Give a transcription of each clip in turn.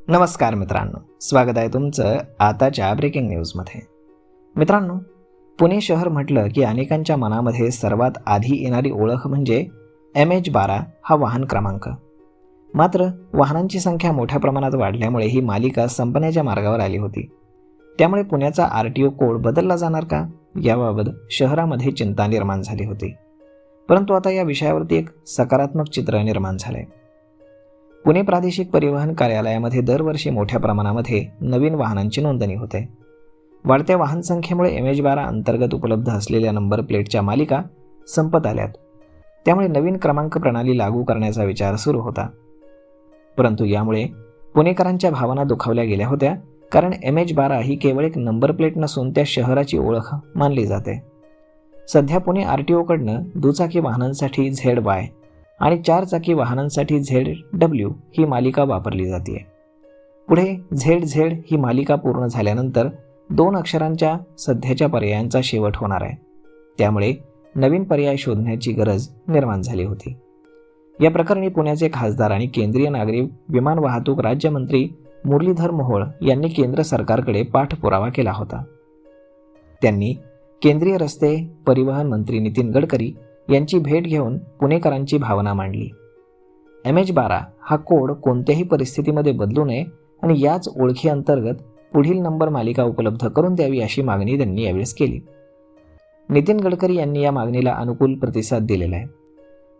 नमस्कार मित्रांनो, स्वागत आहे तुमचं आताच्या ब्रेकिंग न्यूजमध्ये. मित्रांनो, पुणे शहर म्हटलं की अनेकांच्या मनामध्ये सर्वात आधी येणारी ओळख म्हणजे MH12 हा वाहन क्रमांक. मात्र वाहनांची संख्या मोठ्या प्रमाणात वाढल्यामुळे ही मालिका संपण्याच्या मार्गावर आली होती. त्यामुळे पुण्याचा RTO कोड बदलला जाणार का, याबाबत शहरामध्ये चिंता निर्माण झाली होती. परंतु आता या विषयावरती एक सकारात्मक चित्र निर्माण झाले. पुणे प्रादेशिक परिवहन कार्यालयामध्ये दरवर्षी मोठ्या प्रमाणामध्ये नवीन वाहनांची नोंदणी होते. वाढत्या वाहन संख्येमुळे MH12 अंतर्गत उपलब्ध असलेल्या नंबर प्लेटच्या मालिका संपत आल्यात. त्यामुळे नवीन क्रमांक प्रणाली लागू करण्याचा विचार सुरू होता. परंतु यामुळे पुणेकरांच्या भावना दुखावल्या गेल्या होत्या, कारण MH12 ही केवळ एक नंबर प्लेट नसून त्या शहराची ओळख मानली जाते. सध्या पुणे RTO कडनं दुचाकी वाहनांसाठी ZY आणि 4 चाकी वाहनांसाठी ZW ही मालिका वापरली जाते. पुढे ZZ ही मालिका पूर्ण झाल्यानंतर 2 अक्षरांच्या सध्याच्या पर्यायांचा शेवट होणार आहे. त्यामुळे नवीन पर्याय शोधण्याची गरज निर्माण झाली होती. या प्रकरणी पुण्याचे खासदार आणि केंद्रीय नागरी विमान वाहतूक राज्यमंत्री मुरलीधर मोहोळ यांनी केंद्र सरकारकडे पाठपुरावा केला होता. त्यांनी केंद्रीय रस्ते परिवहन मंत्री नितीन गडकरी यांची भेट घेऊन पुणेकरांची भावना मांडली. MH12 हा कोड कोणत्याही परिस्थितीमध्ये बदलू नये आणि याच ओळखी अंतर्गत पुढील नंबर मालिका उपलब्ध करून द्यावी, अशी मागणी त्यांनी यावेळेस केली. नितीन गडकरी यांनी या मागणीला अनुकूल प्रतिसाद दिलेला आहे.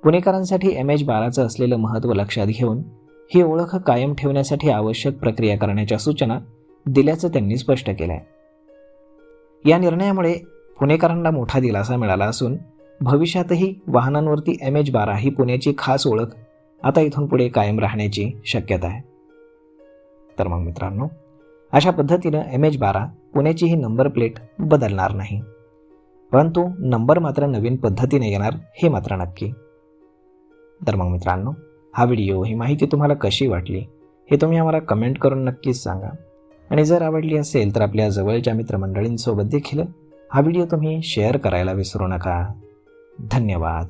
पुणेकरांसाठी MH12चं असलेलं महत्त्व लक्षात घेऊन ही ओळख कायम ठेवण्यासाठी आवश्यक प्रक्रिया करण्याच्या सूचना दिल्याचं त्यांनी स्पष्ट केलं आहे. या निर्णयामुळे पुणेकरांना मोठा दिलासा मिळाला असून भविष्यातही वाहनांवरती MH12 ही पुण्याची खास ओळख आता इथून पुढे कायम राहण्याची शक्यता आहे. तर मग मित्रांनो, अशा पद्धतीनं MH12 पुण्याची ही नंबर प्लेट बदलणार नाही, परंतु नंबर मात्र नवीन पद्धतीने येणार, हे मात्र नक्की. तर मग मित्रांनो, हा व्हिडिओ, ही माहिती तुम्हाला कशी वाटली हे तुम्ही आम्हाला कमेंट करून नक्कीच सांगा. आणि जर आवडली असेल तर आपल्या जवळच्या मित्रमंडळींसोबत देखील हा व्हिडिओ तुम्ही शेअर करायला विसरू नका. धन्यवाद.